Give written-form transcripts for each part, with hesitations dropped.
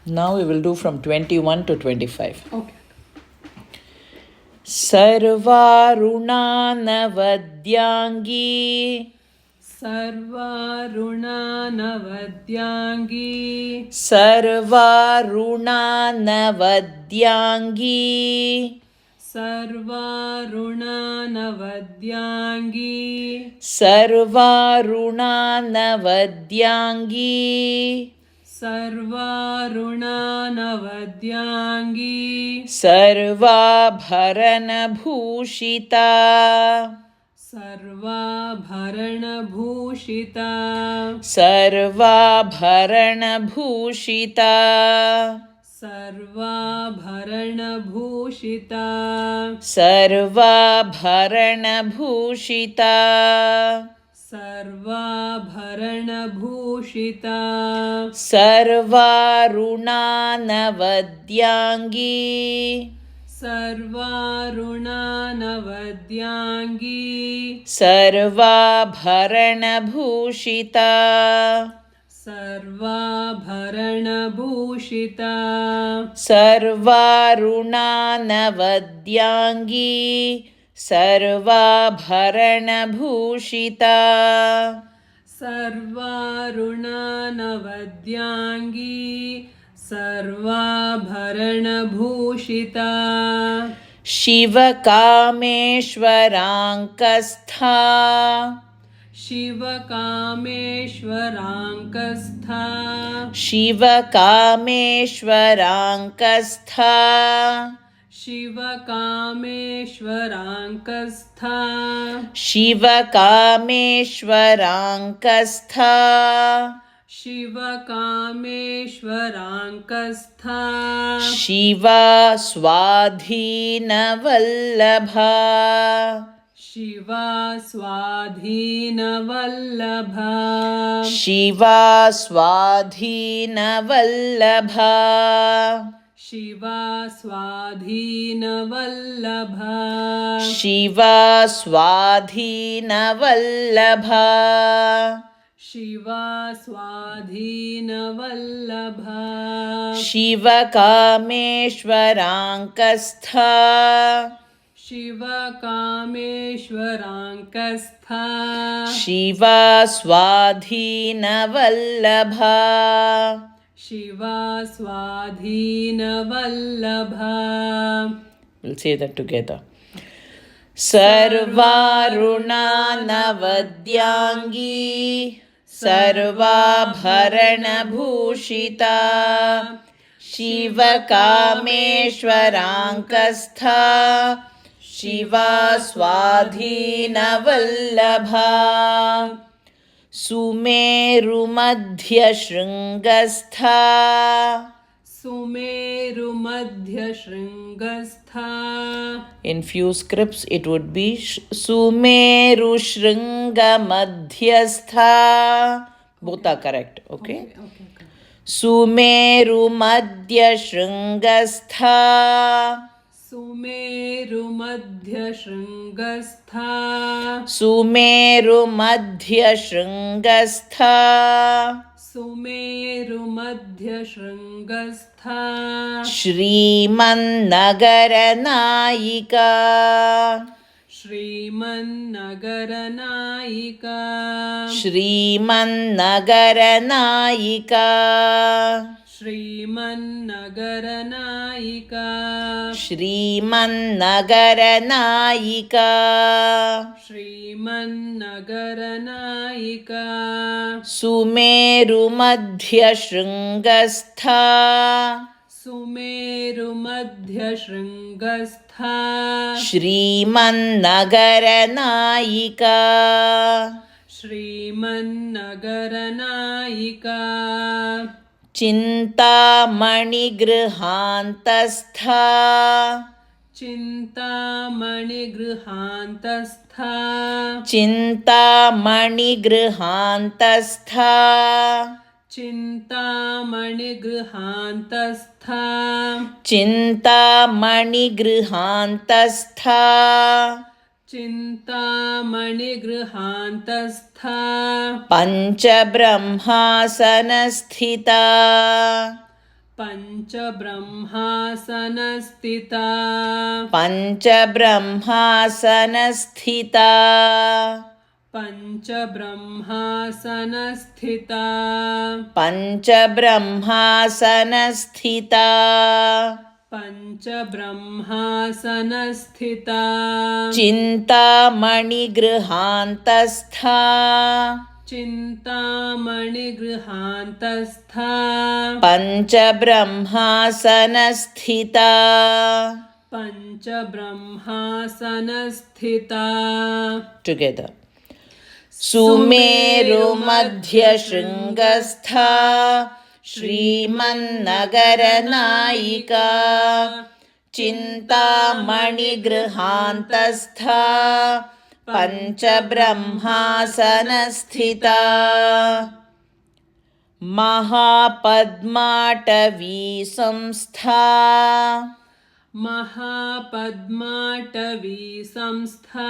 Now we will do from 21 to 25. Okay. सर्वारुणानवद्यांगी सर्वारुणानवद्यांगी सर्वारुणानवद्यांगी सर्वारुणानवद्यांगी सर्वारुणानवद्यांगी सर्वारुणानवद्यांगी सर्वाभरणभूषिता सर्वाभरणभूषिता सर्वाभरणभूषिता सर्वाभरणभूषिता सर्वाभरणभूषिता सर्वाभरणभूषिता सर्वारुणानवद्यांगी सर्वारुणानवद्यांगी सर्वाभरणभूषिता सर्वाभरणभूषिता सर्वारुणानवद्यांगी सर्वाभरणभूषिता सर्वारुणानवद्यांगी सर्वाभरणभूषिता शिवकामेश्वराङ्कस्था शिवकामेश्वराङ्कस्था शिवकामेश्वराङ्कस्था शिवकामेश्वराङ्कस्था शिवकामेश्वराङ्कस्था शिवकामेश्वराङ्कस्था शिवा स्वाधीनवल्लभा शिवा स्वाधीनवल्लभा शिवा स्वाधीनवल्लभा शिवा स्वाधीनवल्लभा शिवा स्वाधीनवल्लभा शिवा स्वाधीनवल्लभा शिवकामेश्वराङ्कस्था शिवकामेश्वराङ्कस्था शिवा स्वाधीनवल्लभा शिवा स्वाधीनवल्लभा. We'll say that together. सर्वारुणानवद्यांगी सर्वाभरणभूषिता शिवकामेश्वराङ्कस्था शिवा स्वाधीनवल्लभा सुमेरुमध्यशृङ्गस्था सुमेरुमध्यशृङ्गस्था. In few scripts it would be Sumerushringamadhyastha. Both are correct, okay? Sumerumadhyashringastha. सुमेरुमध्यशृङ्गस्था सुमेरुमध्यशृङ्गस्था सुमेरुमध्यशृङ्गस्था श्रीमन्नगरनायिका श्रीमन्नगरनायिका श्रीमन्नगरनायिका श्रीमन्नगरनायिका श्रीमन्नगरनायिका श्रीमन्नगरनायिका सुमेरुमध्यशृङ्गस्था सुमेरुमध्यशृङ्गस्था श्रीमन्नगरनायिका श्रीमन्नगरनायिका चिन्तामणिगृहान्तस्था चिन्तामणिगृहान्तस्था चिन्तामणिगृहान्तस्था चिन्तामणिगृहान्तस्था चिन्तामणिगृहान्तस्था पञ्चब्रह्मासनस्थिता पञ्चब्रह्मासनस्थिता पञ्चब्रह्मासनस्थिता पञ्चब्रह्मासनस्थिता पञ्चब्रह्मासनस्थिता चिन्तामणिगृहान्तस्था चिन्तामणिगृहान्तस्था पञ्चब्रह्मासनस्थिता पञ्चब्रह्मासनस्थिता टुगेदर सुमेरुमध्यशृङ्गस्था श्रीमन्नगरनायिका चिन्तामणिगृहान्तस्था पञ्चब्रह्मासनस्थिता महापद्माटवी संस्था महापद्माटवी संस्था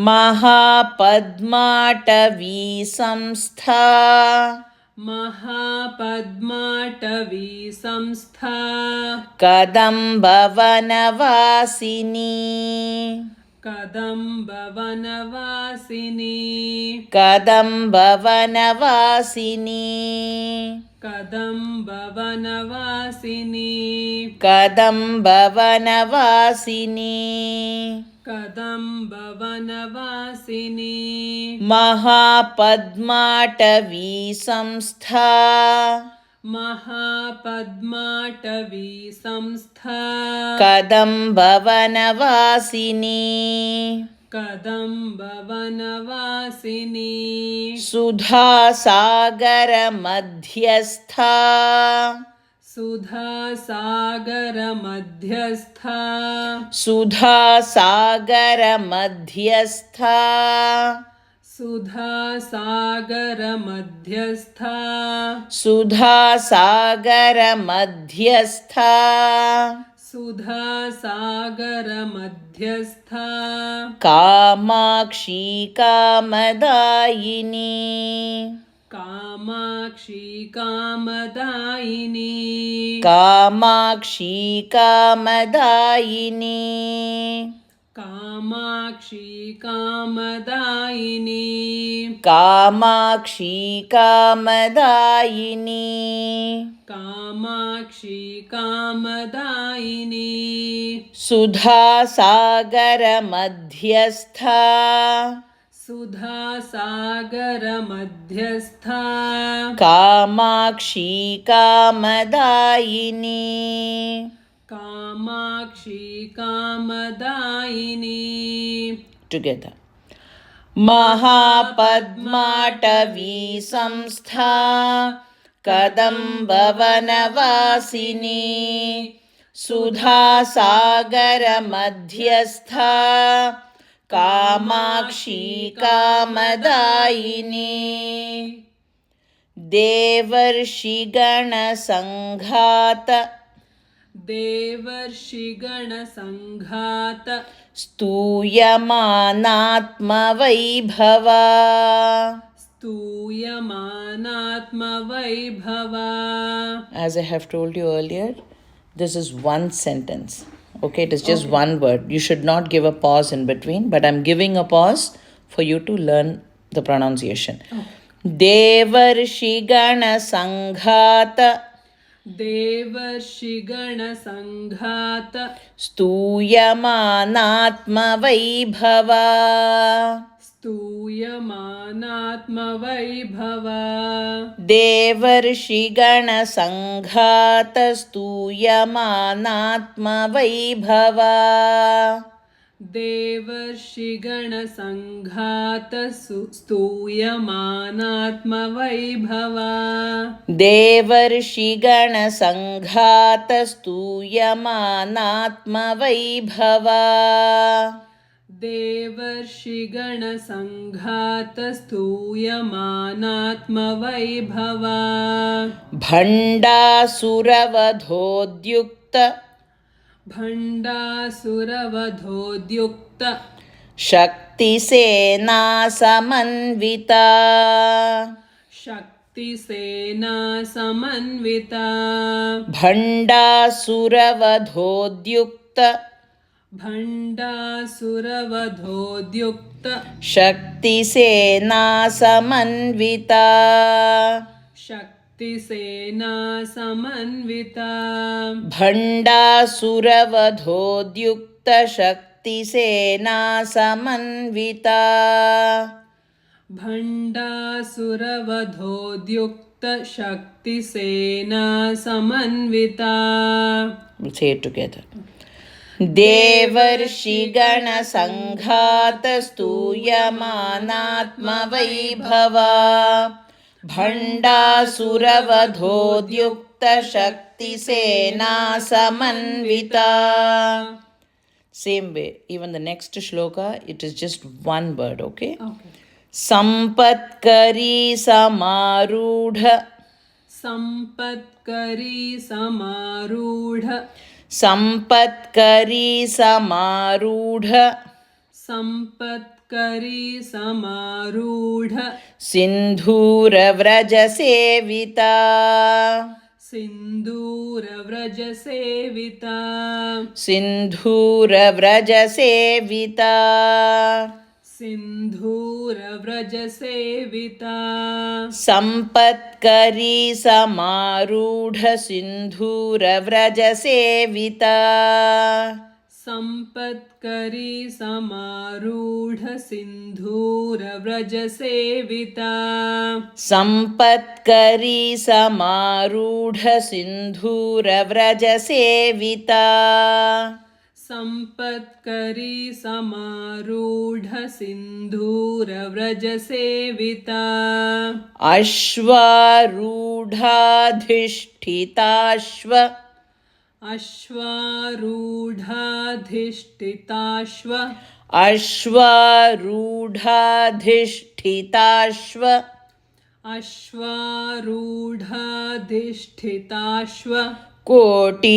महापद्माटवी संस्था महापद्माटवी संस्था कदम्बवनवासिनी कदम्बवनवासिनी कदम्बवनवासिनी कदम्बवनवासिनी कदम्बवनवासिनी कदम्बवनवासिनी महापद्माटवी संस्था महापद्माटवी संस्था कदम्बवनवासिनी कदम्बवनवासिनी सुधासागरमध्यस्था सुधासागरमध्यस्था सुधासागरमध्यस्था सुधासागरमध्यस्था सुधासागरमध्यस्था सुधासागरमध्यस्था कामाक्षी कामदायिनी कामाक्षी कामदायिनी कामाक्षी कामदायिनी कामाक्षी कामदायिनी कामाक्षी कामदायिनी कामाक्षी कामदायिनी सुधासागरमध्यस्था सुधासागरमध्यस्था कामाक्षी कामदायिनी कामाक्षी कामदायिनी टुगेदर महापद्माटवी संस्था कदम्बवनवासिनी सुधासागरमध्यस्था Kamakshi कामदायिनी देवर्षिगणसङ्घात देवर्षिगणसङ्घात स्तूयमानात्मवैभवा स्तूयमानात्मवैभवा. As I have told you earlier, this is one sentence. Okay, it is just one word. You should not give a pause in between, but I'm giving a pause for you to learn the pronunciation. Devarshigana Sanghata देवर्षिगणसङ्घात स्तूयमानात्मवैभवा स्तूयमानात्मवैभवा. देवर्षिगणसङ्घात स्तूयमानात्मवैभवा. देवर्षिगणसङ्घात स्तूयमानात्मवैभवा. देवर्षिगणसङ्घात स्तूयमानात्मवैभवा. देवर्षिगणसङ्घात स्तूयमानात्मवैभवा. भण्डासुरवधोद्युक्त भण्डासुरवधोद्युक्त शक्तिसेनासमन्विता. शक्तिसेनासमन्विता. शक्तिसेना Samanvita भण्डासुरवधोद्युक्त भण्डासुरवधोद्युक्त शक्तिसेना Samanvita शक्तिसेना Samanvita भण्डासुरवधोद्युक्त शक्तिसेना Samanvita भण्डासुरवधोद्युक्त शक्तिसेना Samanvita We'll say it together. देवर्षिगणसङ्घातस्तूयमानात्मवैभवा भण्डासुरवधोद्युक्त शक्तिसेना Samanvita. Same way, even the next shloka, it is just one word, okay? Okay. सम्पत्करी समारूढ सम्पत्करी समारूढ सम्पत्करी समारूढ सम्पत्करी समारूढ सिन्धूरव्रजसेविता सिन्दूरव्रजसेविता सिन्धूरव्रजसेविता सिन्धूरव्रजसेविता सम्पत्करी समारूढ सिन्धूरव्रजसेविता सम्पत्करी समारूढ सिन्धूरव्रजसेविता सम्पत्करी समारूढ सिन्धूरव्रजसेविता सम्पत्करी समारूढ सिन्धूरव्रजसेविता अश्वारूढाधिष्ठिताश्व अश्वारूढाधिष्ठिताश्व अश्वारूढाधिष्ठिताश्व अश्वारूढाधिष्ठिताश्व कोटिकोटिभिरावृता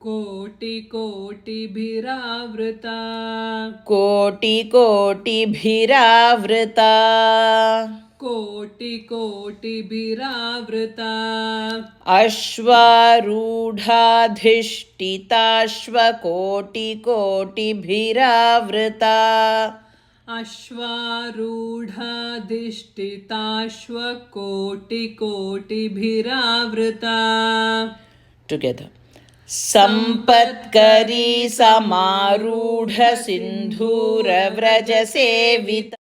कोटिकोटिभिरावृता कोटिकोटिभिरावृता कोटिकोटिभिरावृता अश्वारूढाधिष्ठिताश्व कोटिकोटिभिरावृता अश्वारूढाधिष्ठिताश्व कोटिकोटिभिरावृता Together. सम्पत्करी समारूढ सिन्धूरव्रजसेविता